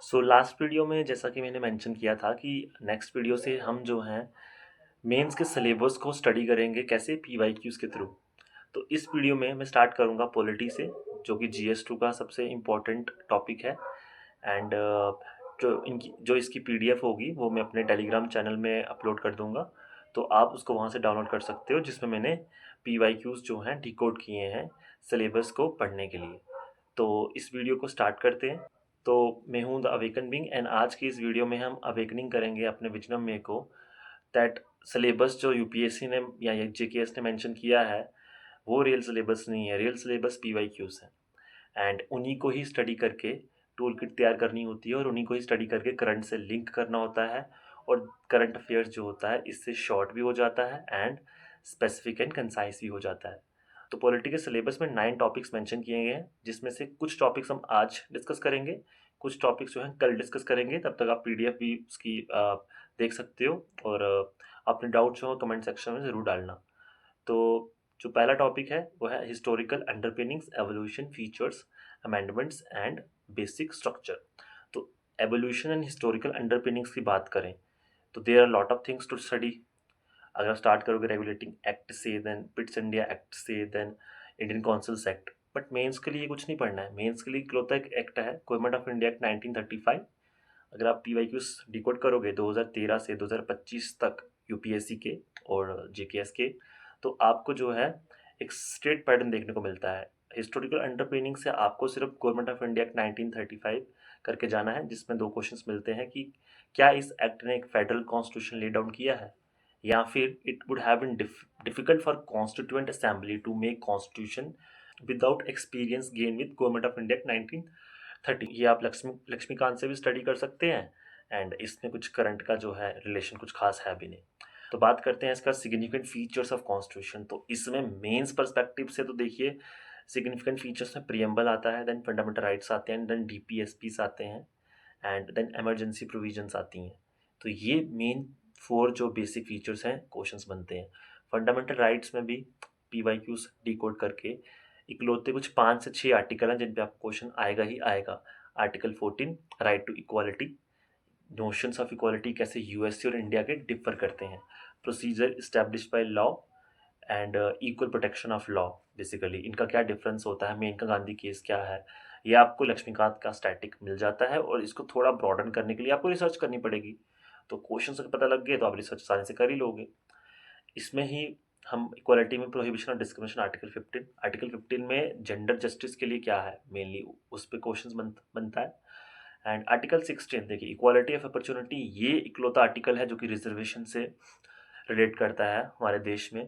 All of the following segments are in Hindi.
लास्ट वीडियो में जैसा कि मैंने मेंशन किया था कि नेक्स्ट वीडियो से हम जो हैं मेंस के सिलेबस को स्टडी करेंगे कैसे पीवाईक्यूज के थ्रू। तो इस वीडियो में मैं स्टार्ट करूंगा पॉलिटी से, जो कि जीएस 2 का सबसे इम्पोर्टेंट टॉपिक है। एंड जो इसकी पीडीएफ होगी वो मैं अपने टेलीग्राम चैनल में अपलोड कर दूंगा, तो आप उसको वहाँ से डाउनलोड कर सकते हो, जिसमें मैंने पीवाईक्यूज जो हैं डिकोड किए हैं सिलेबस को पढ़ने के लिए। तो इस वीडियो को स्टार्ट करते हैं। तो मैं हूँ द अवेकन बिंग एंड आज की इस वीडियो में हम अवेकनिंग करेंगे अपने विजनम में को दैट सिलेबस जो यूपीएससी ने या जेकेएस ने मेंशन किया है वो रियल सिलेबस नहीं है, रियल सिलेबस पीवाईक्यूज है। एंड उन्हीं को ही स्टडी करके टूल किट तैयार करनी होती है और उन्हीं को ही स्टडी करके करंट से लिंक करना होता है। और करंट अफेयर्स जो होता है इससे शॉर्ट भी हो जाता है एंड स्पेसिफिक एंड कंसाइज भी हो जाता है। तो पॉलिटी के सिलेबस में 9 टॉपिक्स मेंशन किए गए हैं, जिसमें से कुछ टॉपिक्स हम आज डिस्कस करेंगे, कुछ टॉपिक्स जो हैं कल डिस्कस करेंगे। तब तक आप पीडीएफ भी उसकी देख सकते हो और अपने डाउट्स हो कमेंट सेक्शन में ज़रूर डालना। तो जो पहला टॉपिक है वो है historical underpinnings, evolution, features, amendments and basic structure. तो एवोल्यूशन एंड हिस्टोरिकल अंडरपिनिंग्स की बात करें तो there are lot of things to study. अगर आप स्टार्ट करोगे रेगुलेटिंग एक्ट से, देन पिट्स इंडिया एक्ट से, then Indian councils act, but mains के लिए कुछ नहीं पढ़ना है। मेंस के लिए इकलौता एक एक्ट है गवर्नमेंट ऑफ इंडिया एक्ट 1935। अगर आप पीवाईक्यूज डिकोड करोगे 2013 से 2025 तक यूपीएससी के और जेकेएस के, तो आपको जो है एक स्ट्रेट पैटर्न देखने को मिलता है। हिस्टोरिकल अंडरपिनिंग से आपको सिर्फ गवर्नमेंट ऑफ इंडिया एक्ट 1935 करके जाना है, जिसमें 2 क्वेश्चंस मिलते हैं कि क्या इस एक्ट ने एक फेडरल कॉन्स्टिट्यूशन ले डाउन किया है, या फिर it would have been difficult for constituent assembly to make constitution without experience gain with government of India act 1930। ये आप लक्ष्मीकांत से भी स्टडी कर सकते हैं एंड इसमें कुछ करंट का जो है रिलेशन कुछ खास है भी नहीं। तो बात करते हैं इसका सिग्निफिकेंट फीचर्स ऑफ कॉन्स्टिट्यूशन। तो इसमें मेंस पर्सपेक्टिव से तो देखिए सिग्निफिकेंट फीचर्स में प्रियम्बल आता है, देन फंडामेंटल राइट्स आते हैं, देन डीपीएसपीस आते हैं एंड देन इमरजेंसी प्रोविजंस आती हैं। तो ये मेन 4 जो बेसिक फीचर्स हैं क्वेश्चंस बनते हैं। फंडामेंटल राइट्स में भी पीवाईक्यूज डिकोड करके इकलौते कुछ 5 से 6 आर्टिकल हैं जिन पे आपको क्वेश्चन आएगा ही आएगा। Article 14 right to equality, notions of equality कैसे यूएसए और इंडिया के डिफर करते हैं, procedure established by law and equal protection of law, basically इनका क्या डिफरेंस होता है, मेनका गांधी केस क्या है, ये आपको लक्ष्मीकांत का स्टैटिक मिल जाता है। और इसको थोड़ा ब्रॉडन करने के लिए आपको रिसर्च करनी पड़ेगी। तो क्वेश्चन अगर पता लग गए तो आप रिसर्च आसानी से कर ही लोगे। इसमें ही हम इक्वालिटी में प्रोहिबिशन और डिस्क्रिमिनेशन आर्टिकल 15 में जेंडर जस्टिस के लिए क्या है मेनली उस पर क्वेश्चन बनता है। एंड आर्टिकल 16 देखिए इक्वालिटी ऑफ अपॉर्चुनिटी, ये इकलौता आर्टिकल है जो कि रिजर्वेशन से रिलेट करता है हमारे देश में।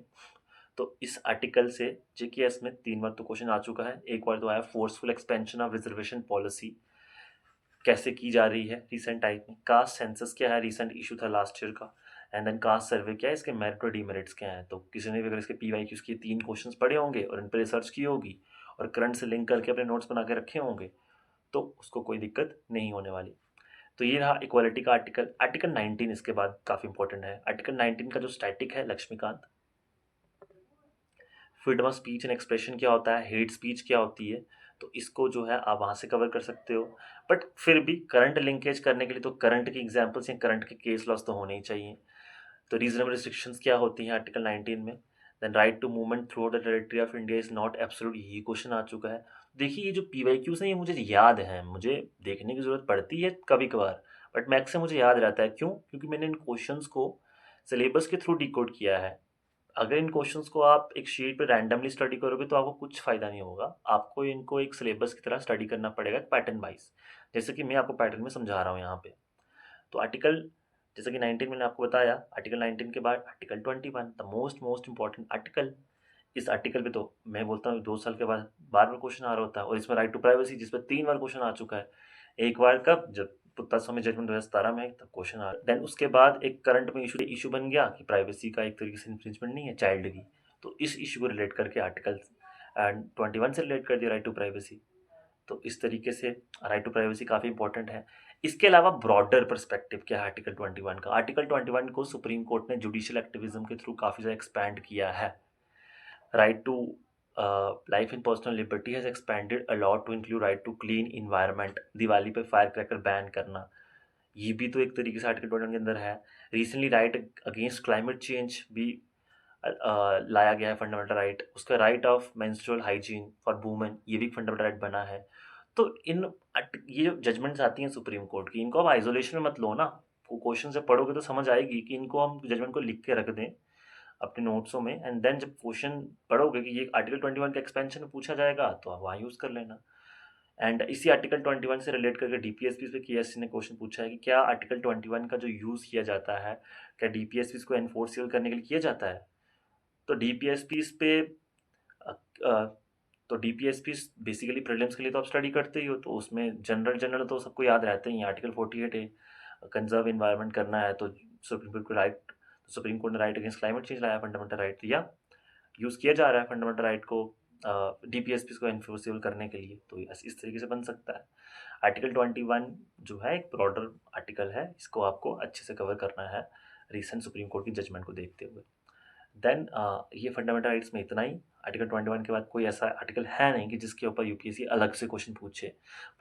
तो इस आर्टिकल से जेकेएस में 3 बार तो क्वेश्चन आ चुका है। एक बार तो आया forceful expansion of reservation policy कैसे की जा रही है रिसेंट टाइम में, कास्ट सेंसस क्या है, रिसेंट इशू था लास्ट ईयर का, एंड देन कास्ट सर्वे क्या है, इसके मेरिट और डीमेरिट्स क्या है। तो किसी ने भी अगर इसके पीवाईक्यूज के 3 क्वेश्चंस पढ़े होंगे और इन पर रिसर्च की होगी और करंट से लिंक करके अपने नोट्स बना के रखे होंगे तो उसको कोई दिक्कत नहीं होने वाली। तो ये रहा इक्वालिटी का आर्टिकल। आर्टिकल 19 इसके बाद काफ़ी इंपॉर्टेंट है। आर्टिकल 19 का जो स्टैटिक है Laxmikanth, freedom of speech and expression क्या होता है, हेट स्पीच क्या होती है, तो इसको जो है आप वहाँ से कवर कर सकते हो। बट फिर भी करंट लिंकेज करने के लिए तो करंट के एग्जाम्पल्स या करंट के केस लॉस तो होने ही चाहिए। तो रीजनेबल रिस्ट्रिक्शंस क्या होती हैं आर्टिकल 19 में, then right to movement through the territory of India is not absolute, ये क्वेश्चन आ चुका है। देखिए ये जो पीवाईक्यूज हैं ये मुझे याद है, मुझे देखने की ज़रूरत पड़ती है कभी कभार, बट मैक्स से मुझे याद रहता है। क्यों? क्योंकि मैंने इन क्वेश्चंस को सिलेबस के थ्रू डिकोड किया है। अगर इन क्वेश्चंस को आप एक शीट पे रैंडमली स्टडी करोगे तो आपको कुछ फ़ायदा नहीं होगा। आपको इनको एक सिलेबस की तरह स्टडी करना पड़ेगा पैटर्न वाइज, जैसे कि मैं आपको पैटर्न में समझा रहा हूँ यहाँ पे। तो आर्टिकल जैसे कि 19 मैंने आपको बताया, आर्टिकल 19 के बाद article 21 the most important article. इस आर्टिकल पे तो मैं बोलता हूँ 2 साल के बाद बार बार क्वेश्चन आ रहा होता है। और इसमें राइट टू प्राइवेसी जिस पर 3 बार क्वेश्चन आ चुका है। एक बार कब, जब पुत्ता स्वामी जजमेंट 2017 में तब क्वेश्चन आ देन उसके बाद एक करंट में इशू बन गया कि प्राइवेसी का एक तरीके से इन्फ्रिंजमेंट नहीं है चाइल्ड की, तो इस इशू को रिलेट करके आर्टिकल 21 से रिलेट कर दिया राइट टू प्राइवेसी। तो इस तरीके से राइट टू प्राइवेसी काफ़ी इंपॉर्टेंट है। इसके अलावा ब्रॉडर पर्सपेक्टिव क्या है आर्टिकल 21 का, आर्टिकल 21 को सुप्रीम कोर्ट ने जुडिशियल एक्टिविज्म के थ्रू काफ़ी ज़्यादा एक्सपैंड किया है। Right to life in personal liberty has expanded a lot to include right to clean environment, Diwali पे फायर क्रैकर बैन करना, ये भी तो एक तरीके से आर्टिकल 21 के अंदर है। Recently right against climate change भी लाया गया है फंडामेंटल राइट, उसका right of menstrual hygiene for women, ये भी फंडामेंटल राइट बना है। तो ये जो जजमेंट्स आती हैं सुप्रीम कोर्ट की, इनको आप आइसोलेशन में मत लो ना, क्वेश्चन से पढ़ोगे तो समझ आएगी कि इनको हम जजमेंट को लिख के रख दें अपने नोट्सों में, एंड देन जब क्वेश्चन पढ़ोगे कि ये आर्टिकल 21 का एक्सपेंशन में पूछा जाएगा तो आप वहाँ यूज़ कर लेना। एंड इसी आर्टिकल 21 से रिलेट करके डीपीएसपी पे केएससी ने क्वेश्चन पूछा है कि क्या आर्टिकल 21 का जो यूज़ किया जाता है, क्या डीपीएसपी को एनफोर्सेबल करने के लिए किया जाता है? तो डीपीएसपी पे अ, अ, तो डीपीएसपी बेसिकली प्रीलिम्स के लिए तो आप स्टडी करते ही हो, तो उसमें जनरल जनरल तो सबको याद रहते ही हैं। आर्टिकल 48 है, कंजर्व इन्वायरमेंट करना है, तो सुप्रीम कोर्ट ने राइट अगेंस्ट क्लाइमेट चेंज लाया फंडामेंटल राइट, या यूज़ किया जा रहा है फंडामेंटल राइट को डीपीएसपी को एनफोर्सेबल करने के लिए, तो इस तरीके से बन सकता है। आर्टिकल 21 जो है एक ब्रॉडर आर्टिकल है, इसको आपको अच्छे से कवर करना है रिसेंट सुप्रीम कोर्ट की जजमेंट को देखते हुए। देन ये फंडामेंटल राइट्स में इतना ही। आर्टिकल 21 के बाद कोई ऐसा आर्टिकल है नहीं कि जिसके ऊपर यूपीएससी अलग से क्वेश्चन पूछे,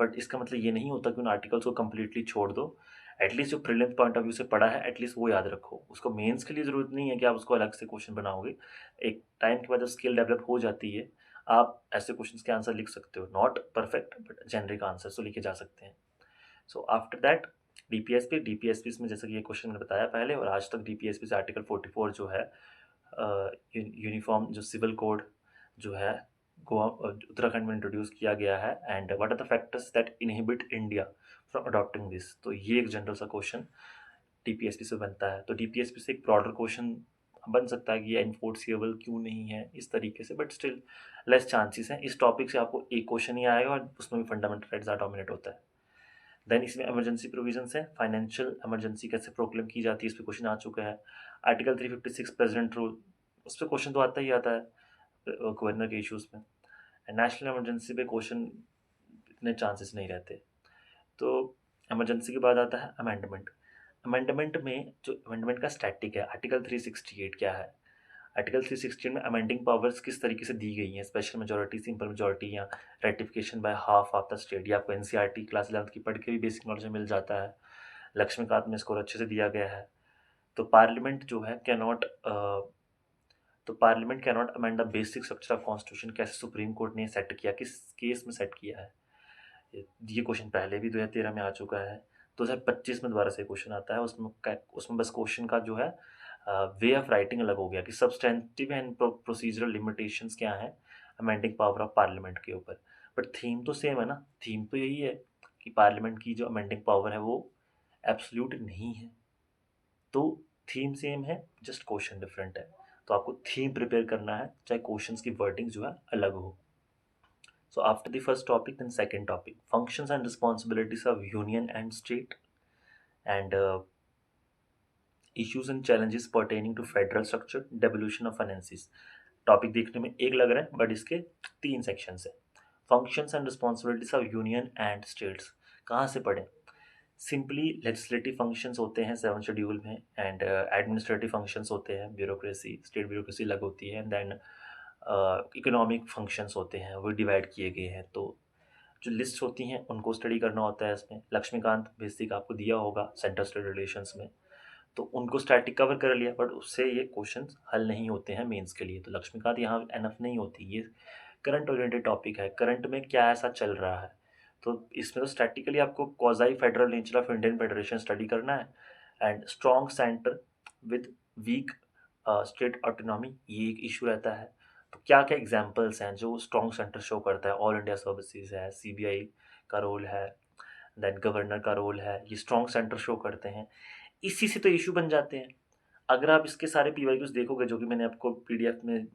बट इसका मतलब ये नहीं होता कि उन आर्टिकल्स को कम्प्लीटली छोड़ दो। एटलीस्ट जो प्रीलिम्स पॉइंट ऑफ व्यू से पढ़ा है एटलीस्ट वो याद रखो, उसको मेंस के लिए ज़रूरत नहीं है कि आप उसको अलग से क्वेश्चन बनाओगे। एक टाइम के बाद जब स्किल डेवलप हो जाती है, आप ऐसे क्वेश्चन के आंसर लिख सकते हो, not perfect but generic answer तो लिखे जा सकते हैं। सो आफ्टर दैट डीपीएसपी में जैसे कि ये क्वेश्चन मैंने बताया पहले, और आज तक डीपीएसपी से आर्टिकल 44 जो है यूनिफॉर्म जो सिविल कोड जो है गोवा उत्तराखंड में इंट्रोड्यूस किया गया है, and what are the factors that inhibit India from adopting this, तो ये एक जनरल सा क्वेश्चन डीपीएसपी से बनता है। तो डीपीएसपी से एक ब्रॉडर क्वेश्चन बन सकता है कि ये एनफोर्सिएबल क्यों नहीं है इस तरीके से, बट स्टिल लेस चांसेस हैं। इस टॉपिक से आपको एक क्वेश्चन ही आएगा और उसमें भी फंडामेंटल राइट्स डोमिनेट होता है। देन इसमें इमरजेंसी प्रोविजंस है, फाइनेंशियल इमरजेंसी कैसे प्रोक्लेम की जाती है, इस पर क्वेश्चन आ चुका है। आर्टिकल 356 प्रेसिडेंट रूल, उस पर क्वेश्चन तो आता ही आता है गवर्नर के इश्यूज़ में। एंड नेशनल इमरजेंसी पे क्वेश्चन इतने चांसेस नहीं रहते। तो इमरजेंसी के बाद आता है अमेंडमेंट। अमेंडमेंट में जो अमेंडमेंट का स्टैटिक है, आर्टिकल 368 क्या है? आर्टिकल 316 में अमेंडिंग पावर्स किस तरीके से दी गई हैं, स्पेशल मेजोरिटी, सिंपल मेजोरिटी या ratification by half of the state. ये आपको एनसीईआरटी क्लास 11th की पढ़ के भी बेसिक नॉलेज में मिल जाता है। लक्ष्मीकांत में स्कोर अच्छे से दिया गया है। तो पार्लियामेंट जो है parliament can not amend the basic structure of constitution, कैसे सुप्रीम कोर्ट ने सेट किया, किस केस में सेट किया है। ये क्वेश्चन पहले भी 2013 में आ चुका है, 2025 में दोबारा से क्वेश्चन आता है। उसमें बस क्वेश्चन का जो है वे ऑफ राइटिंग अलग हो गया कि सब्सटेंटिव एंड प्रोसीजरल लिमिटेशंस क्या हैं अमेंडिंग पावर ऑफ पार्लियामेंट के ऊपर, बट थीम तो सेम है ना। थीम तो यही है कि पार्लियामेंट की जो अमेंडिंग पावर है वो एब्सोल्यूट नहीं है, तो थीम सेम है, जस्ट क्वेश्चन डिफरेंट है। तो आपको थीम प्रिपेयर करना है, चाहे क्वेश्चंस की वर्डिंग जो है अलग हो। So after the first topic, then second topic, functions and responsibilities of union and state, and issues and challenges pertaining to federal structure, devolution of finances। Topic देखने में एक लग रहा है बट इसके 3 सेक्शंस है। Functions and responsibilities of union and states कहाँ से पढ़ें? सिंपली लेजिस्लेटिव फंक्शंस होते हैं 7 शेड्यूल में, एंड एडमिनिस्ट्रेटिव फंक्शंस होते हैं, ब्यूरोक्रेसी, स्टेट ब्यूरोक्रेसी अलग होती है, एंड देन इकोनॉमिक फंक्शंस होते हैं, वो डिवाइड किए गए हैं। तो जो लिस्ट होती हैं उनको स्टडी करना होता है इसमें। लक्ष्मीकांत बेसिक आपको दिया होगा सेंटर स्टेट रिलेशंस में, तो उनको स्टैटिक कवर कर लिया, बट उससे ये क्वेश्चन हल नहीं होते हैं मेंस के लिए, तो लक्ष्मीकांत यहाँ एनफ नहीं होती। ये करंट ओरिएंटेड टॉपिक है, करंट में क्या ऐसा चल रहा है, तो इसमें तो स्टैटिकली आपको quasi federal nature of Indian federation study करना है, and strong centre with weak state autonomy, ये एक इशू रहता है। तो क्या क्या एग्जांपल्स हैं जो स्ट्रॉन्ग सेंटर शो करता है? ऑल इंडिया सर्विसेज है, सीबीआई का रोल है, देन गवर्नर का रोल है, ये स्ट्रॉन्ग सेंटर शो करते हैं। इसी से तो इशू बन जाते हैं। अगर आप इसके सारे पीवाईक्यूज देखोगे जो कि मैंने आपको पीडीएफ में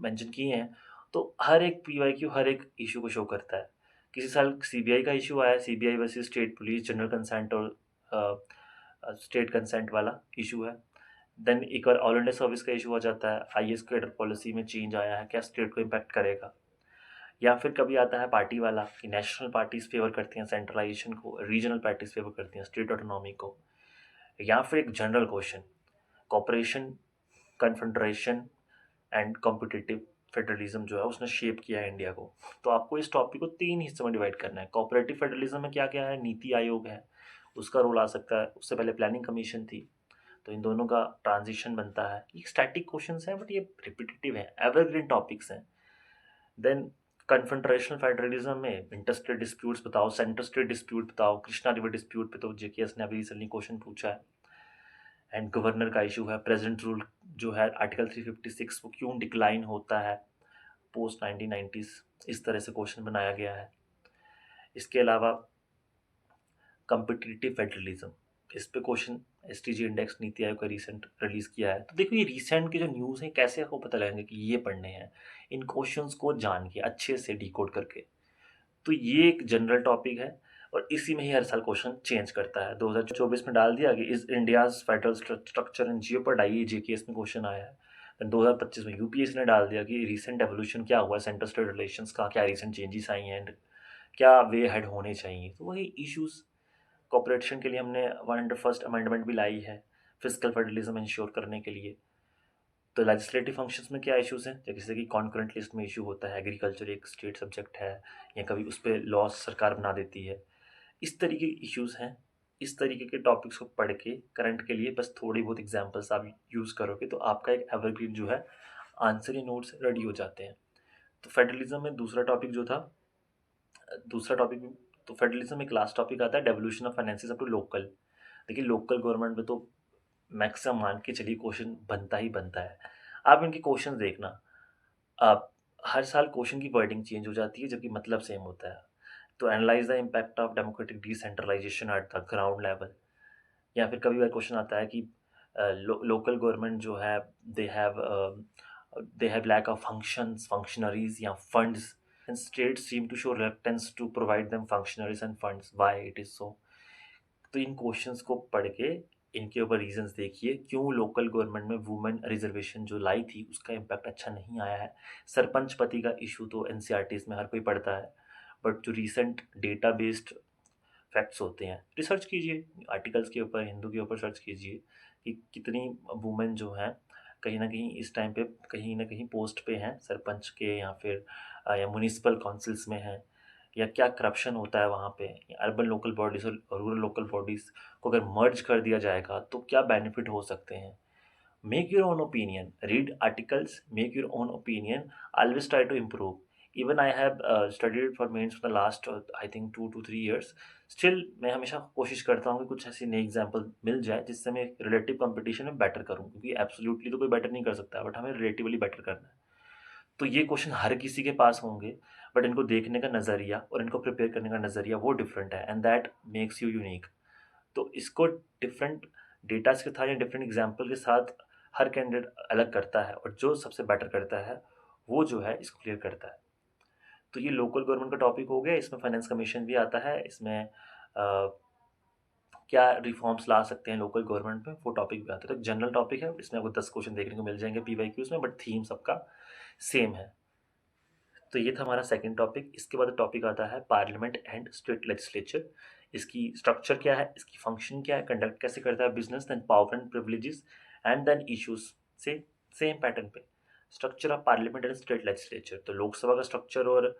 मेंशन किए हैं, तो हर एक पीवाईक्यू हर एक इशू को शो करता है। किसी साल सीबीआई का इशू आया, CBI versus state police, general consent और स्टेट कंसेंट वाला इशू है। देन एक बार ऑल इंडिया सर्विस का इशू आ जाता है, आईएएस कैडर पॉलिसी में चेंज आया है, क्या स्टेट को इम्पैक्ट करेगा। या फिर कभी आता है पार्टी वाला कि नेशनल पार्टीज फेवर करती हैं सेंट्रलाइजेशन को, रीजनल पार्टीज फेवर करती हैं स्टेट ऑटोनॉमी को। या फिर एक general question, cooperation, confederation and competitive federalism जो है उसने शेप किया है इंडिया को। तो आपको इस टॉपिक को 3 हिस्सों में डिवाइड करना है। कोऑपरेटिव फेडरलिज्म में क्या-क्या है, नीति आयोग है, उसका रोल आ सकता है, उससे पहले प्लानिंग कमीशन थी। तो इन दोनों का ट्रांजिशन बनता है। ये स्टैटिक क्वेश्चंस हैं बट ये रिपीटेटिव हैं, एवरग्रीन टॉपिक्स हैं। देन कन्फेडरेशनल फेडरलिज्म में इंटरस्टेट डिस्प्यूट्स बताओ, सेंटर स्टेट डिस्प्यूट बताओ, कृष्णा रिवर डिस्प्यूट पे तो जेकेएस ने अभी रिसेंटली क्वेश्चन पूछा है। एंड गवर्नर का इशू है, प्रेजेंट रूल जो है आर्टिकल 356 वो क्यों डिक्लाइन होता है पोस्ट 1990s, इस तरह से क्वेश्चन बनाया गया है। इसके अलावा कम्पिटिटिव फेडरलिज्म, इस पे question STG index NITI Aayog का रिसेंट रिलीज किया है। तो देखो ये रिसेंट के जो न्यूज़ हैं कैसे आपको पता लगेंगे कि ये पढ़ने हैं, इन क्वेश्चंस को जान के अच्छे से डिकोड करके। तो ये एक जनरल टॉपिक है और इसी में ही हर साल क्वेश्चन चेंज करता है। 2024 में डाल दिया कि is India's federal structure in jeopardy, JKS में क्वेश्चन आया है। 2025 में यूपीएससी ने डाल दिया कि रिसेंट एवोल्यूशन क्या हुआ है सेंटर स्टेट रिलेशंस का, क्या रिसेंट चेंजेस आई हैं एंड क्या वे हेड होने चाहिए। तो वही इश्यूज, कॉपरेशन के लिए हमने 101st अमेंडमेंट भी लाई है फिजिकल फेडरलिज्म इंश्योर करने के लिए। तो लेजिस्लेटिव फंक्शंस में क्या इश्यूज हैं, जैसे कि कॉन्करेंट लिस्ट में इशू होता है, एग्रीकल्चर एक स्टेट सब्जेक्ट है या कभी उस पर लॉ सरकार बना देती है, इस तरीके के इश्यूज हैं। इस तरीके के टॉपिक्स को पढ़ के करंट के लिए बस थोड़ी बहुत एग्जांपल्स आप यूज़ करोगे तो आपका एक एवरग्रीन जो है आंसर या नोट्स रेडी हो जाते हैं। तो फेडरलिज्म में दूसरा टॉपिक तो फेडरलिज्म में लास्ट टॉपिक आता है devolution of finances up to local. देखिए लोकल गवर्नमेंट में तो मैक्सिमम मान के चलिए क्वेश्चन बनता ही बनता है। आप इनके क्वेश्चन देखना, आप हर साल क्वेश्चन की वर्डिंग चेंज हो जाती है जबकि मतलब सेम होता है। तो analyse the impact of democratic decentralisation at the ground level, या फिर कभी बार क्वेश्चन आता है कि लोकल गवर्नमेंट जो है they have they have lack of functions, functionaries या funds and state seem to show reluctance to provide them functionaries and funds, why it is so. तो इन क्वेश्चंस को पढ़ के इनके ऊपर रीजंस देखिए क्यों लोकल गवर्नमेंट में वुमेन रिजर्वेशन जो लाई थी उसका इम्पैक्ट अच्छा नहीं आया है। सरपंच पति का इशू तो एनसीईआरटीज में हर कोई पढ़ता है, बट जो रीसेंट डेटा बेस्ड फैक्ट्स होते हैं रिसर्च कीजिए, आर्टिकल्स के ऊपर हिंदू के ऊपर सर्च कीजिए कि कितनी वुमेन जो हैं कहीं ना कहीं इस टाइम पे कहीं ना कहीं पोस्ट पे हैं सरपंच के, या फिर या म्यूनिसिपल काउंसिल्स में हैं, या क्या करप्शन होता है वहाँ पे। अर्बन लोकल बॉडीज़ और रूरल लोकल बॉडीज़ को अगर मर्ज कर दिया जाएगा तो क्या बेनिफिट हो सकते हैं। Make your own opinion. Read articles. Make your own opinion. Always try to improve. Even I have studied for mains for the last I think 2 to 3 years. Still मैं हमेशा कोशिश करता हूँ कि कुछ ऐसी नई एग्जाम्पल मिल जाए जिससे मैं रिलेटिव कंपटीशन में बेटर करूँ, क्योंकि एब्सोल्युटली तो कोई बेटर नहीं कर सकता बट हमें रिलेटिवली बेटर करना है। तो ये क्वेश्चन हर किसी के पास होंगे बट इनको देखने का नज़रिया और इनको प्रिपेयर करने का नज़रिया वो डिफरेंट है and that makes you unique. तो इसको डिफरेंट डेटास के साथ या डिफरेंट एग्जाम्पल के साथ हर कैंडिडेट अलग करता है और जो सबसे बेटर करता है वो जो है इसको क्लियर करता है। तो ये लोकल गवर्नमेंट का टॉपिक हो गया, इसमें फाइनेंस कमीशन भी आता है, इसमें क्या रिफॉर्म्स ला सकते हैं लोकल गवर्नमेंट में वो टॉपिक भी आता है। तो जनरल टॉपिक है, इसमें आपको 10 क्वेश्चन देखने को मिल जाएंगे पीवाईक्यूज में, बट थीम सबका सेम है। तो ये था हमारा सेकंड टॉपिक। इसके बाद टॉपिक आता है पार्लियामेंट एंड स्टेट लेजिस्लेचर। इसकी स्ट्रक्चर क्या है, इसकी फंक्शन क्या है, कंडक्ट कैसे करता है business, then power and privileges and then issues से सेम पैटर्न पे। Structure of parliament and state legislature, तो लोकसभा का स्ट्रक्चर और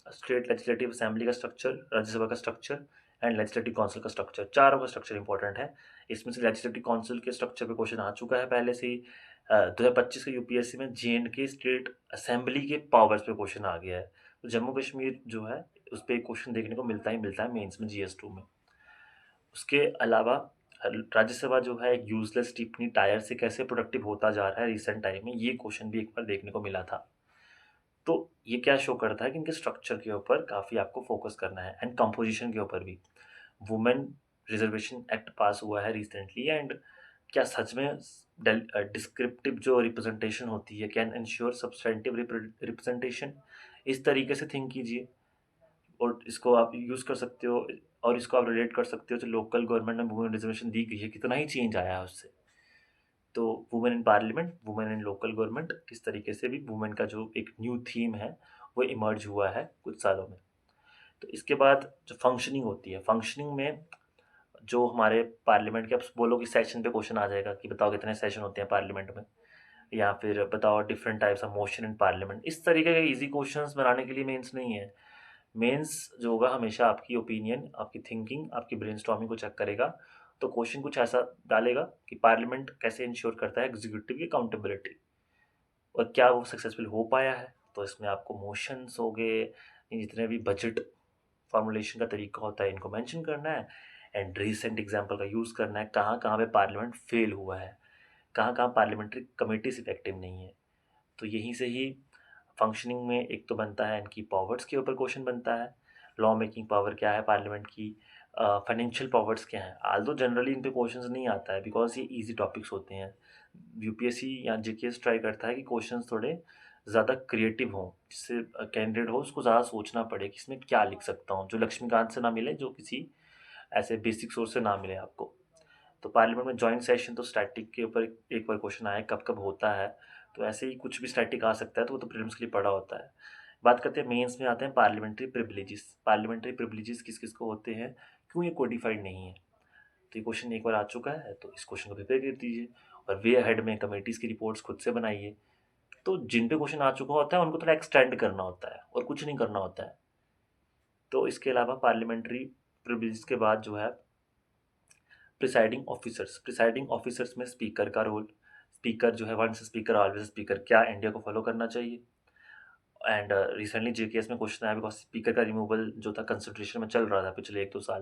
स्टेट लेजिस्लेटिव असेंबली का स्ट्रक्चर, राज्यसभा का स्ट्रक्चर एंड लेजिस्लेटिव काउंसिल का स्ट्रक्चर, चारों का स्ट्रक्चर इंपॉर्टेंट है। इसमें से लेजिस्लेटिव काउंसिल के स्ट्रक्चर पे क्वेश्चन आ चुका है पहले से ही। 2025 के यूपीएससी में जे&के स्टेट असेंबली के पावर्स पे क्वेश्चन आ गया है। तो जम्मू कश्मीर जो है उस पर एक क्वेश्चन देखने को मिलता ही मिलता है मेंस में GS2 में। उसके अलावा राज्यसभा जो है एक यूजलेस टिप्पणी टायर से कैसे प्रोडक्टिव होता जा रहा है रिसेंट टाइम में, ये क्वेश्चन भी एक बार देखने को मिला था। तो ये क्या शो करता है कि इनके स्ट्रक्चर के ऊपर काफ़ी आपको फोकस करना है एंड कंपोजिशन के ऊपर भी। वुमेन रिजर्वेशन एक्ट पास हुआ है रिसेंटली एंड क्या सच में डिस्क्रिप्टिव जो रिप्रेजेंटेशन होती है कैन इंश्योर सब्सटेंटिव रिप्रेजेंटेशन, इस तरीके से थिंक कीजिए और इसको आप यूज़ कर सकते हो और इसको आप रिलेट कर सकते हो जो लोकल गवर्नमेंट में वुमेन रिजर्वेशन दी गई है कितना ही चेंज आया है उससे। तो women in parliament, women in local government, किस तरीके से भी वुमेन का जो एक न्यू थीम है वो इमर्ज हुआ है कुछ सालों में। तो इसके बाद जो फंक्शनिंग होती है, फंक्शनिंग में जो हमारे पार्लियामेंट के, अब बोलो कि सेशन पे क्वेश्चन आ जाएगा कि बताओ कितने सेशन होते हैं पार्लियामेंट में, या फिर बताओ different types of motion in parliament. इस तरीके के इजी क्वेश्चंस बनाने के लिए मेंस नहीं है। मेंस जो होगा हमेशा आपकी ओपिनियन, आपकी थिंकिंग, आपकी ब्रेनस्टॉर्मिंग को चेक करेगा। तो क्वेश्चन कुछ ऐसा डालेगा कि पार्लियामेंट कैसे इंश्योर करता है एग्जीक्यूटिव की अकाउंटेबिलिटी और क्या वो सक्सेसफुल हो पाया है। तो इसमें आपको मोशंस हो गए, ये जितने भी बजट फॉर्मुलेशन का तरीका होता है इनको मेंशन करना है एंड रीसेंट एग्जांपल का यूज़ करना है, कहाँ कहाँ पे पार्लियामेंट फेल हुआ है, कहाँ कहाँ पार्लियामेंट्री कमेटीज इफेक्टिव नहीं है। तो यहीं से ही फंक्शनिंग में एक तो बनता है इनकी पावर्स के ऊपर क्वेश्चन बनता है, लॉ मेकिंग पावर क्या है पार्लियामेंट की, फाइनेंशियल पावर्स क्या है। आल्दो जनरली इन पे क्वेश्चंस नहीं आता है बिकॉज ये इजी टॉपिक्स होते हैं। यूपीएससी या जीकेएस ट्राई करता है कि क्वेश्चंस थोड़े ज़्यादा क्रिएटिव हों, जिससे कैंडिडेट हो उसको ज़्यादा सोचना पड़े कि इसमें क्या लिख सकता हूँ, जो लक्ष्मीकांत से ना मिले, जो किसी ऐसे बेसिक सोर्स से ना मिले आपको। तो पार्लियामेंट में जॉइंट सेशन तो स्टैटिक के ऊपर एक बार क्वेश्चन आया कब कब होता है, तो ऐसे ही कुछ भी स्टैटिक आ सकता है, तो वो तो प्रीलिम्स के लिए पड़ा होता है। बात करते हैं मेंस में, आते हैं पार्लियामेंट्री प्रिविलेजेस। पार्लियामेंट्री प्रिविलेजेस किस किस को होते हैं, क्यों ये कोडिफाइड नहीं है। तो ये क्वेश्चन एक बार आ चुका है, तो इस क्वेश्चन को प्रिपेयर कर दीजिए और वे अहेड में कमेटीज़ की रिपोर्ट्स खुद से बनाइए। तो जिन पे क्वेश्चन आ चुका होता है उनको थोड़ा एक्सटेंड करना होता है और कुछ नहीं करना होता है। तो इसके अलावा पार्लियामेंट्री प्रिविलेजेस के बाद जो है प्रिसाइडिंग ऑफिसर्स में स्पीकर का रोल। स्पीकर जो है, वंस स्पीकर ऑलवेज स्पीकर, क्या इंडिया को फॉलो करना चाहिए। एंड रिसेंटली जेकेएस में क्वेश्चन आया बिकॉज स्पीकर का रिमूवल जो था कंसिडरेशन में चल रहा था पिछले एक दो साल,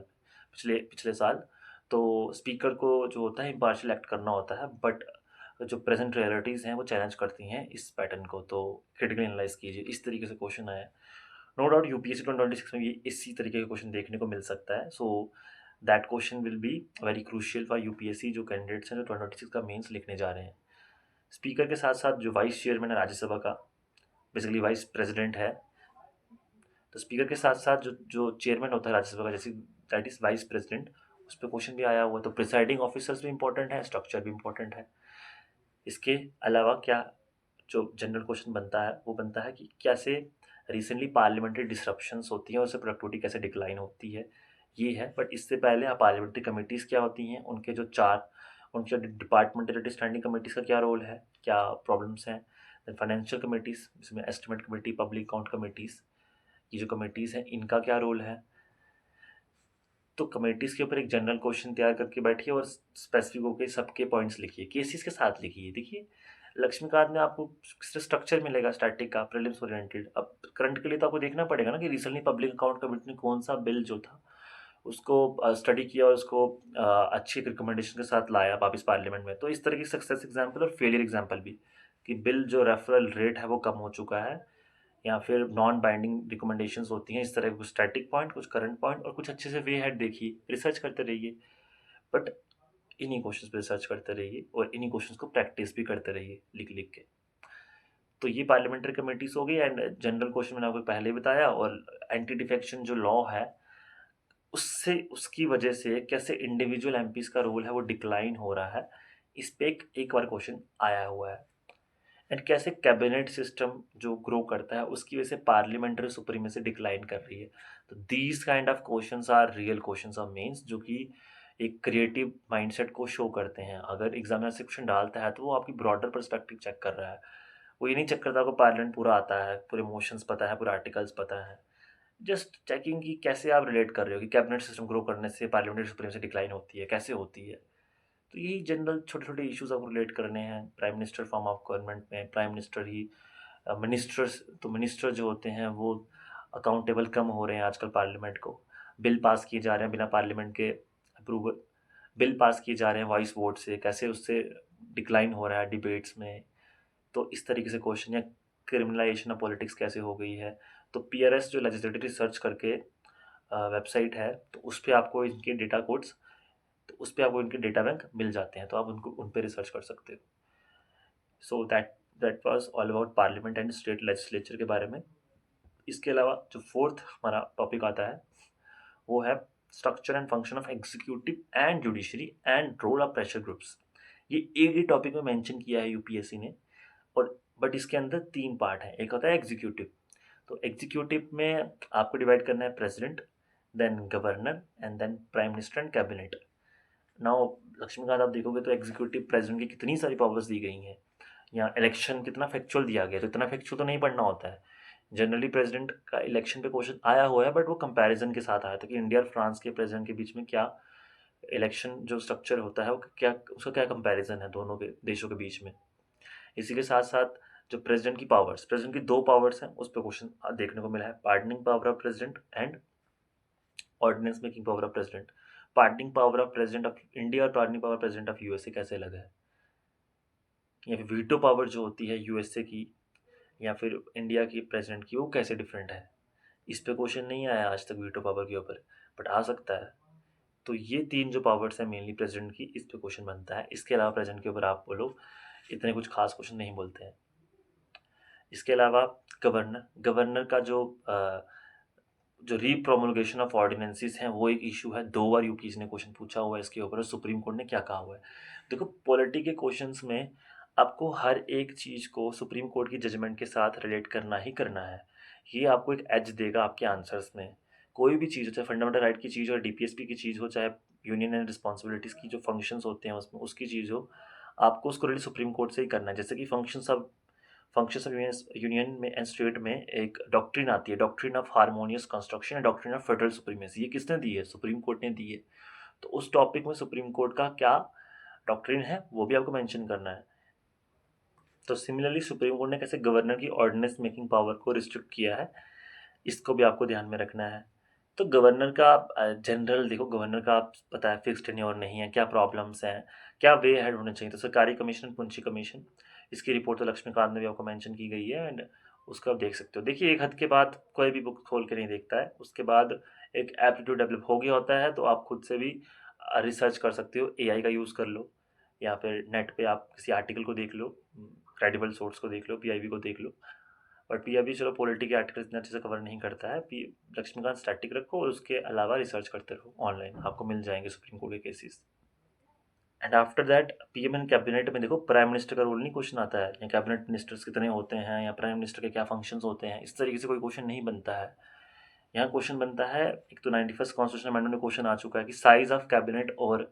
पिछले पिछले साल। तो स्पीकर को जो होता है इम्पार्शियल एक्ट करना होता है, बट जो प्रेजेंट रियलिटीज़ हैं वो चैलेंज करती हैं इस पैटर्न को, तो क्रिटिकली एनालाइज कीजिए। इस तरीके से क्वेश्चन आया। नो डाउट यूपीएससी 2026 में ये इसी तरीके का क्वेश्चन देखने को मिल सकता है। So that question will be very crucial for UPSC जो कैंडिडेट्स हैं जो 2026 का मेंस लिखने जा रहे हैं। स्पीकर के साथ साथ जो वाइस चेयरमैन है राज्यसभा का, बेसिकली वाइस प्रेसिडेंट है। तो स्पीकर के साथ साथ जो जो चेयरमैन होता है राज्यसभा का, जैसे दैट इज़ वाइस प्रेसिडेंट, उस पर क्वेश्चन भी आया हुआ। तो प्रिसाइडिंग ऑफिसर्स भी इंपॉर्टेंट है, स्ट्रक्चर भी इंपॉर्टेंट है। इसके अलावा क्या जो जनरल क्वेश्चन बनता है वो बनता है कि कैसे रिसेंटली पार्लियामेंट्री डिसरप्शंस होती हैं, उससे प्रोडक्टिविटी कैसे डिक्लाइन होती है, ये है। बट इससे पहले आप पार्लियामेंट्री कमेटीज़ क्या होती हैं, उनके जो चार, उनके डिपार्टमेंटल स्टैंडिंग कमेटीज़ का क्या रोल है, क्या प्रॉब्लम्स हैं। देन फाइनेंशियल कमेटीज़, जिसमें estimate committee, public account committees, ये जो कमेटीज़ हैं इनका क्या रोल है। तो कमेटीज़ के ऊपर एक जनरल क्वेश्चन तैयार करके बैठिए और स्पेसिफिक होकर सबके पॉइंट्स लिखिए, केसेस के साथ लिखिए। देखिए लक्ष्मीकांत में आपको स्ट्रक्चर मिलेगा स्टैटिक का, प्रीलिम्स ओरिएंटेड। अब करंट के लिए तो आपको देखना पड़ेगा ना कि रिसेंटली पब्लिक अकाउंट कमेटी ने कौन सा बिल जो था उसको स्टडी किया और उसको अच्छी रिकमेंडेशन के साथ लाया वापस पार्लियामेंट में। तो इस तरह की सक्सेस एग्जाम्पल और फेलियर एग्जाम्पल भी, कि बिल जो रेफरल रेट है वो कम हो चुका है, या फिर नॉन बाइंडिंग रिकमेंडेशंस होती हैं। इस तरह के कुछ स्टैटिक पॉइंट, कुछ करंट पॉइंट और कुछ अच्छे से वे हेड देखिए, रिसर्च करते रहिए। बट इन्हीं क्वेश्चंस पे रिसर्च करते रहिए और इन्हीं क्वेश्चंस को प्रैक्टिस भी करते रहिए लिख लिख के। तो ये पार्लियामेंट्री कमेटीज हो गई एंड जनरल क्वेश्चन मैंने आपको पहले ही बताया। और एंटी डिफेक्शन जो लॉ है उससे, उसकी वजह से कैसे इंडिविजुअल एमपीज का रोल है वो डिक्लाइन हो रहा है, इस पे एक बार क्वेश्चन आया हुआ है। एंड कैसे कैबिनेट सिस्टम जो ग्रो करता है उसकी वजह से पार्लियामेंट्री सुप्रीमेसी डिक्लाइन कर रही है। तो these kind of questions are real questions of mains, जो कि एक क्रिएटिव माइंडसेट को शो करते हैं। अगर एग्जामिनर से क्वेश्चन डालता है तो वो आपकी ब्रॉडर पर्सपेक्टिव चेक कर रहा है, वो ये नहीं चेक करता आपको पार्लियामेंट पूरा आता है, पूरे मोशंस पता है, पूरे आर्टिकल्स पता है। जस्ट चेकिंग कि कैसे आप रिलेट कर रहे हो कि कैबिनेट सिस्टम ग्रो करने से पार्लियामेंट्री सुप्रीमेसी डिक्लाइन होती है, कैसे होती है। तो यही जनरल छोटे छोटे इश्यूज आपको रिलेट करने हैं। Prime minister form of government में प्राइम मिनिस्टर ही, मिनिस्टर्स, तो मिनिस्टर जो होते हैं वो अकाउंटेबल कम हो रहे हैं आजकल पार्लियामेंट को। बिल पास किए जा रहे हैं बिना पार्लियामेंट के अप्रूवल, बिल पास किए जा रहे हैं वॉइस वोट से, कैसे उससे डिक्लाइन हो रहा है डिबेट्स में। तो इस तरीके से क्वेश्चन, या क्रिमिनलाइजेशन ऑफ पॉलिटिक्स कैसे हो गई है। तो पीआरएस जो लेजिस्लेटिव रिसर्च करके वेबसाइट है, तो उस पर आपको इनके डेटा कोड्स, तो उस पर आपको इनके डेटा बैंक मिल जाते हैं, तो आप उनको उन पर रिसर्च कर सकते हो। So that was all about parliament and state legislature के बारे में। इसके अलावा जो फोर्थ हमारा टॉपिक आता है वो है structure and function of executive and judiciary and role of pressure groups. ये एक ही टॉपिक में मेंशन किया है यूपीएससी ने, और बट इसके अंदर तीन पार्ट हैं। एक होता है एग्जीक्यूटिव, तो एग्जीक्यूटिव में आपको डिवाइड करना है president, then governor and then prime minister and cabinet. Now Laxmikanth आप देखोगे तो एग्जीक्यूटिव प्रेसिडेंट की कितनी सारी पावर्स दी गई हैं, या इलेक्शन कितना फैक्चुअल दिया गया, तो इतना फैक्चुअल तो नहीं पढ़ना होता है। जनरली प्रेसिडेंट का इलेक्शन पे क्वेश्चन आया हुआ है, बट वो कंपैरिजन के साथ आया था कि इंडिया और फ्रांस के प्रेसिडेंट के बीच में क्या इलेक्शन जो स्ट्रक्चर होता है वो क्या, उसका क्या कंपैरिजन है दोनों के देशों के बीच में। इसी के साथ साथ जो प्रेसिडेंट की दो पावर्स हैं, उस पर क्वेश्चन देखने को मिला है, pardoning power of president and ordinance making power of president. Pardoning power of president of India और pardoning power president of USA कैसे अलग है, या फिर वीटो पावर जो होती है यूएसए की या फिर इंडिया की प्रेसिडेंट की, वो कैसे डिफरेंट है। इस पे क्वेश्चन नहीं आया आज तक वीटो पावर के ऊपर, बट आ सकता है। तो ये तीन जो पावर्स हैं मेनली प्रेसिडेंट की, इस पे क्वेश्चन बनता है। इसके अलावा प्रेसिडेंट के ऊपर आप बोलो इतने कुछ खास क्वेश्चन नहीं बोलते हैं। इसके अलावा गवर्नर का जो रीप्रोमulgation ऑफ ऑर्डिनेंसेस हैं वो एक इशू है। 2 बार यूपीएससी ने क्वेश्चन पूछा हुआ है इसके ऊपर, और सुप्रीम कोर्ट ने क्या कहा हुआ है। देखो पॉलिटी के क्वेश्चंस में आपको हर एक चीज़ को सुप्रीम कोर्ट की जजमेंट के साथ रिलेट करना ही करना है। ये आपको एक एज देगा आपके आंसर्स में। कोई भी चीज़ हो, चाहे फंडामेंटल राइट की चीज़ हो, डीपीएसपी की चीज़ हो, चाहे यूनियन एंड रिस्पॉन्सिबिलिटीज़ की जो फंक्शंस होते हैं उसमें उसकी चीज़ हो, आपको उसको रिलेट सुप्रीम कोर्ट से ही करना है। जैसे कि फंक्शंस ऑफ यूनियन में एंड स्टेट में एक डॉक्ट्रिन आती है, doctrine of harmonious construction and doctrine of federal supremacy. ये किसने दी है? सुप्रीम कोर्ट ने दी है। तो उस टॉपिक में सुप्रीम कोर्ट का क्या डॉक्ट्रिन है वो भी आपको मेंशन करना है। तो सिमिलरली सुप्रीम कोर्ट ने कैसे गवर्नर की ऑर्डिनेंस मेकिंग पावर को रिस्ट्रिक्ट किया है, इसको भी आपको ध्यान में रखना है। तो गवर्नर का जनरल देखो, गवर्नर का आप पता है फिक्स टेन्योर नहीं है, क्या प्रॉब्लम्स हैं, क्या वे हेड होने चाहिए। तो सरकारी कमीशन, पुंछी कमीशन, इसकी रिपोर्ट तो लक्ष्मीकांत में भी आपको मेंशन की गई है, एंड उसको आप देख सकते हो। देखिए एक हद के बाद कोई भी बुक खोल के नहीं देखता है, उसके बाद एक एप्टीट्यूड डेवलप हो गया होता है, तो आप खुद से भी रिसर्च कर सकते हो। एआई का यूज़ कर लो, या फिर नेट पे आप किसी आर्टिकल को देख लो, क्रेडिबल सोर्स को देख लो, पीआईबी को देख लो। बट पीआईबी चलो पॉलिटी के आर्टिकल इतना अच्छे से कवर नहीं करता है। पी लक्ष्मीकांत स्टैटिक रखो और उसके अलावा रिसर्च करते रहो, ऑनलाइन आपको मिल जाएंगे सुप्रीम कोर्ट के cases. And after that PM and cabinet में देखो प्राइम मिनिस्टर का रोल नहीं क्वेश्चन आता है, या कैबिनेट मिनिस्टर्स कितने होते हैं, या प्राइम मिनिस्टर के क्या फंक्शंस होते हैं, इस तरीके से कोई क्वेश्चन नहीं बनता है। यहाँ क्वेश्चन बनता है, एक तो 91st कॉन्स्टिट्यूशन अमेंडमेंट में क्वेश्चन आ चुका है कि साइज ऑफ कैबिनेट और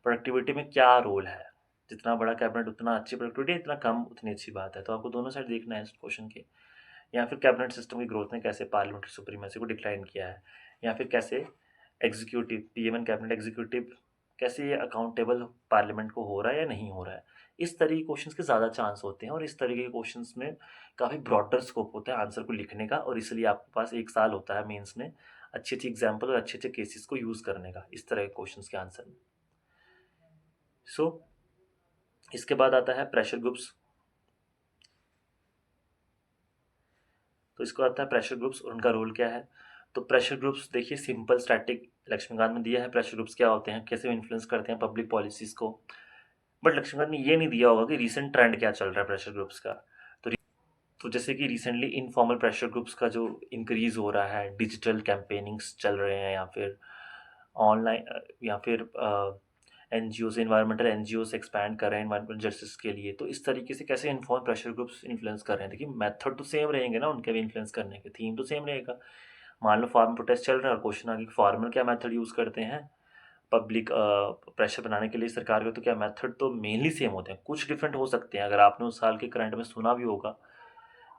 प्रोडक्टिविटी में क्या रोल है। जितना बड़ा कैबिनेट उतना अच्छी प्रोडक्टिविटी, इतना कम उतनी अच्छी बात है। तो आपको दोनों साइड देखना है इस क्वेश्चन के। या फिर कैबिनेट सिस्टम की ग्रोथ ने कैसे पार्लियामेंट्री सुप्रीमेसी को डिक्लाइन किया है, या फिर कैसे executive PM and cabinet executive कैसे ये अकाउंटेबल पार्लियामेंट को हो रहा है या नहीं हो रहा है। इस तरह के क्वेश्चंस के ज़्यादा चांस होते हैं, और इस तरीके के क्वेश्चंस में काफ़ी ब्रॉडर स्कोप होता है आंसर को लिखने का, और इसलिए आपके पास 1 साल होता है मेंस में अच्छी अच्छी एग्जाम्पल और अच्छे अच्छे केसेस को यूज़ करने का इस तरह के क्वेश्चंस के आंसर में। सो इसके बाद आता है प्रेशर ग्रुप्स। तो इसको आता है प्रेशर ग्रुप्स और उनका रोल क्या है। तो प्रेशर ग्रुप्स देखिए सिंपल स्टैटिक लक्ष्मीकांत में दिया है प्रेशर ग्रुप्स क्या होते हैं, कैसे इन्फ्लुएंस करते हैं पब्लिक पॉलिसीज़ को। बट लक्ष्मीकांत ने ये नहीं दिया होगा कि रीसेंट ट्रेंड क्या चल रहा है प्रेशर ग्रुप्स का। तो तो जैसे कि रिसेंटली इनफॉर्मल प्रेशर ग्रुप्स का जो इंक्रीज़ हो रहा है, डिजिटल कैंपेनिंग्स चल रहे हैं, या फिर ऑनलाइन, या फिर एनजीओज, इन्वायरमेंटल एनजीओज एक्सपैंड कर रहे हैं इन्वायरमेंटल जस्टिस के लिए। तो इस तरीके से कैसे इन्फॉर्म प्रेशर ग्रुप्स इन्फ्लुएंस कर रहे हैं। देखिए मेथड तो सेम रहेंगे ना उनके भी इन्फ्लुएंस करने के, थीम तो सेम रहेगा। मान लो फार्म प्रोटेस्ट चल रहा है और क्वेश्चन आ गया फार्मर क्या मेथड यूज़ करते हैं पब्लिक प्रेशर बनाने के लिए सरकार को, तो क्या मेथड तो मेनली सेम होते हैं, कुछ डिफरेंट हो सकते हैं। अगर आपने उस साल के करंट में सुना भी होगा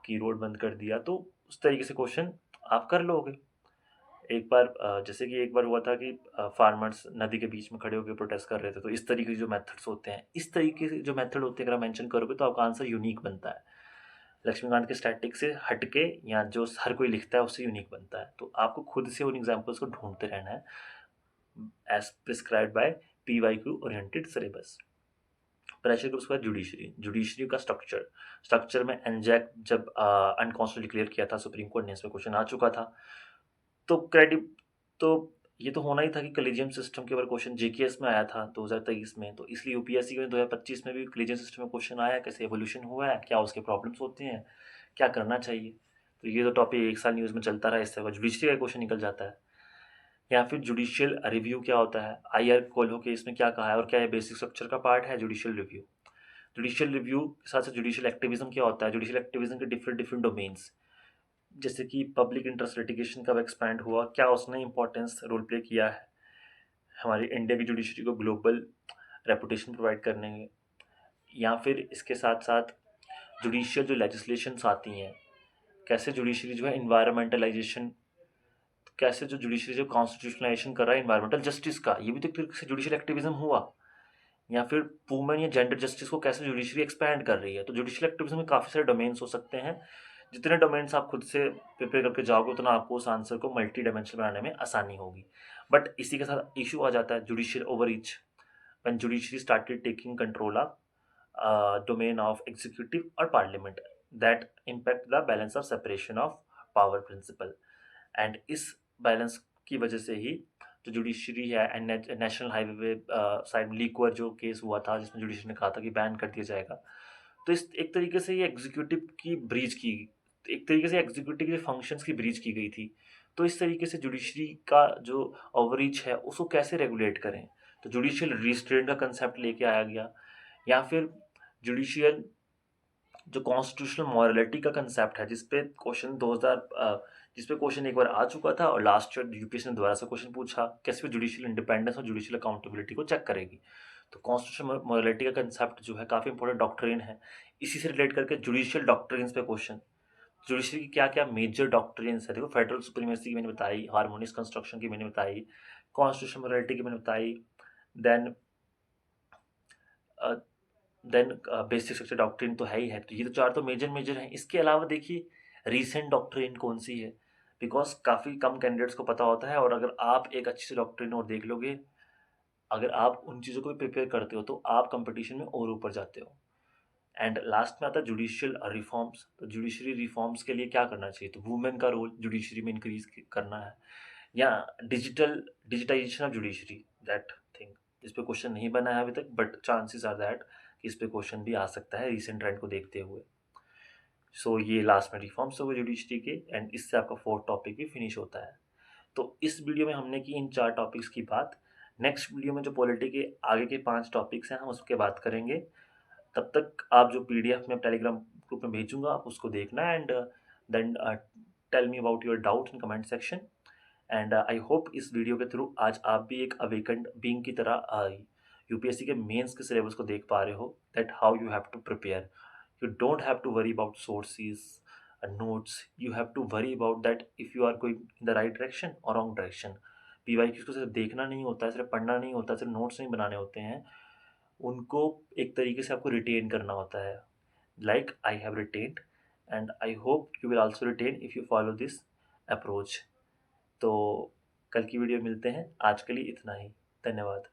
कि रोड बंद कर दिया, तो उस तरीके से क्वेश्चन आप कर लोगे। एक बार जैसे कि एक बार हुआ था कि फार्मर्स नदी के बीच में खड़े होकर प्रोटेस्ट कर रहे थे, तो इस तरीके के जो मेथड्स होते हैं, इस तरीके से जो मेथड होते हैं अगर आप मेंशन करोगे तो आपका आंसर यूनिक बनता है। लक्ष्मीकांत के स्टैटिक से हटके, या जो हर कोई लिखता है उससे यूनिक बनता है। तो आपको खुद से उन एग्जाम्पल्स को ढूंढते रहना है as prescribed by PYQ oriented syllabus. Pressure groups के बाद जुडिशरी का स्ट्रक्चर में एनजैक जब अनकॉन्स्टिट्यूशनल डिक्लेयर किया था सुप्रीम कोर्ट ने, इसमें क्वेश्चन आ चुका था। तो क्रेडिट तो ये तो होना ही था कि कॉलेजियम सिस्टम के ऊपर क्वेश्चन जीकेएस में आया था 2023 में, तो इसलिए यूपीएससी में 2025 में भी कॉलेजियम सिस्टम में क्वेश्चन आया, कैसे एवोल्यूशन हुआ है, क्या उसके प्रॉब्लम्स होते हैं, क्या करना चाहिए। तो ये तो टॉपिक 1 साल न्यूज़ में चलता रहा, इससे जुडिशरी का क्वेश्चन निकल जाता है। या फिर जुडिशियल रिव्यू क्या होता है, IR कोल्हो के इसमें क्या कहा है, और क्या ये बेसिक स्ट्रक्चर का पार्ट है जुडिशियल रिव्यू। जुडिशियल रिव्यू के साथ साथ जुडिशियल एक्टिविज्म क्या होता है, जुडिशियल एक्टिविज्म के डिफरेंट डिफरेंट डोमेन्स, जैसे कि पब्लिक इंटरेस्ट लिटिगेशन कब एक्सपैंड हुआ, क्या उसने इंपॉर्टेंस रोल प्ले किया है हमारी इंडिया की जुडिशरी को ग्लोबल रेपुटेशन प्रोवाइड करने में। या फिर इसके साथ साथ जुडिशियल जो लेजिस्लेशंस आती हैं, कैसे जुडिशरी जो है इन्वायरमेंटलाइजेशन, कैसे जो जुडिशरी जो कॉन्स्टिट्यूशनलाइजेशन कर रहा है इन्वायरमेंटल जस्टिस का, ये भी तो एक तरीके से जुडिशियल एक्टिविज्म हुआ। या फिर वुमेन या जेंडर जस्टिस को कैसे जुडिशरी एक्सपैंड कर रही है। तो जुडिशियल एक्टिविज्म में काफ़ी सारे डोमेन्स हो सकते हैं। जितने डोमेन्स आप खुद से प्रिपेयर करके जाओगे उतना आपको उस आंसर को मल्टी डायमेंशनल बनाने में आसानी होगी। बट इसी के साथ इशू आ जाता है judicial overreach, when judiciary started taking control of domain of executive or parliament that impact the balance of separation of power principle। And इस बैलेंस की वजह से ही जो जुडिशरी है एंड नेशनल हाईवे साइड लीकवर जो केस हुआ था जिसमें जुडिशरी ने कहा था कि बैन कर दिया जाएगा, तो इस एक तरीके से ये एग्जीक्यूटिव की ब्रीच की, एक तरीके से एग्जीक्यूटिव के फंक्शंस की ब्रीच की गई थी। तो इस तरीके से जुडिशरी का जो ओवररीच है उसको कैसे रेगुलेट करें, तो जुडिशियल रिस्ट्रेंट का कंसेप्ट लेके आया गया। या फिर जुडिशियल जो कॉन्स्टिट्यूशनल मॉरलिटी का कंसेप्ट है जिसपे क्वेश्चन 2000 जिसपे क्वेश्चन एक बार आ चुका था और लास्ट ईयर यूपीएससी ने दोबारा से क्वेश्चन पूछा कैसे जुडिशियल इंडिपेंडेंस और जुडिशियल अकाउंटेबिलिटी को चेक करेगी। तो कॉन्स्टिट्यूशनल मॉरलिटी का कंसेप्ट जो है काफ़ी इंपॉर्टेंट डॉक्ट्रिन है। इसी से रिलेट करके जुडिशियल डॉक्ट्रिन्स पे क्वेश्चन, जुडिशरी की क्या क्या मेजर डॉक्ट्रिन्स है, देखो फेडरल सुप्रीमेसी की मैंने बताई, हार्मोनियस कंस्ट्रक्शन की मैंने बताई, कॉन्स्टिट्यूशनल मॉरलिटी की मैंने बताई, then then basic structure doctrine तो है ही है। तो ये तो चार तो मेजर मेजर हैं। इसके अलावा देखिए रीसेंट डॉक्ट्रिन कौन सी है, बिकॉज काफ़ी कम कैंडिडेट्स को पता होता है। और अगर आप एक अच्छी सी डॉक्ट्रिन और देख लोगे, अगर आप उन चीज़ों को भी प्रिपेयर करते हो तो आप कंपटीशन में और ऊपर जाते हो। एंड लास्ट में आता है जुडिशियल रिफॉर्म्स। तो जुडिशरी रिफॉर्म्स के लिए क्या करना चाहिए, तो वुमेन का रोल जुडिशरी में इंक्रीज करना है, या digitisation of judiciary, that thing. इस पे क्वेश्चन नहीं बना है अभी तक, बट चांसेस आर दैट कि इस पे क्वेश्चन भी आ सकता है रिसेंट ट्रेंड को देखते हुए। सो ये लास्ट में रिफॉर्म्स हो गए जुडिशरी के, एंड इससे आपका फोर्थ टॉपिक भी फिनिश होता है। तो इस वीडियो में हमने की इन 4 टॉपिक्स की बात। नेक्स्ट वीडियो में जो पॉलिटी के आगे के 5 टॉपिक्स हैं हम उसके बात करेंगे। तब तक आप जो पीडीएफ में टेलीग्राम ग्रुप में भेजूंगा आप उसको देखना, and then tell me about your doubt in comment section. And I hope इस वीडियो के थ्रू आज आप भी एक अवेकन्ड बीइंग की तरह यूपीएससी के मेंस के सिलेबस को देख पा रहे हो, that how you have to prepare. You don't have to worry about sources and notes. You have to worry about that if you are going in the right direction or wrong direction। PYQ को सिर्फ देखना नहीं होता है, सिर्फ पढ़ना नहीं होता, सिर्फ नोट्स नहीं बनाने होते हैं, उनको एक तरीके से आपको रिटेन करना होता है, like I have retained, and I hope you will also retain if you follow this approach. तो कल की वीडियो मिलते हैं, आज के लिए इतना ही, धन्यवाद।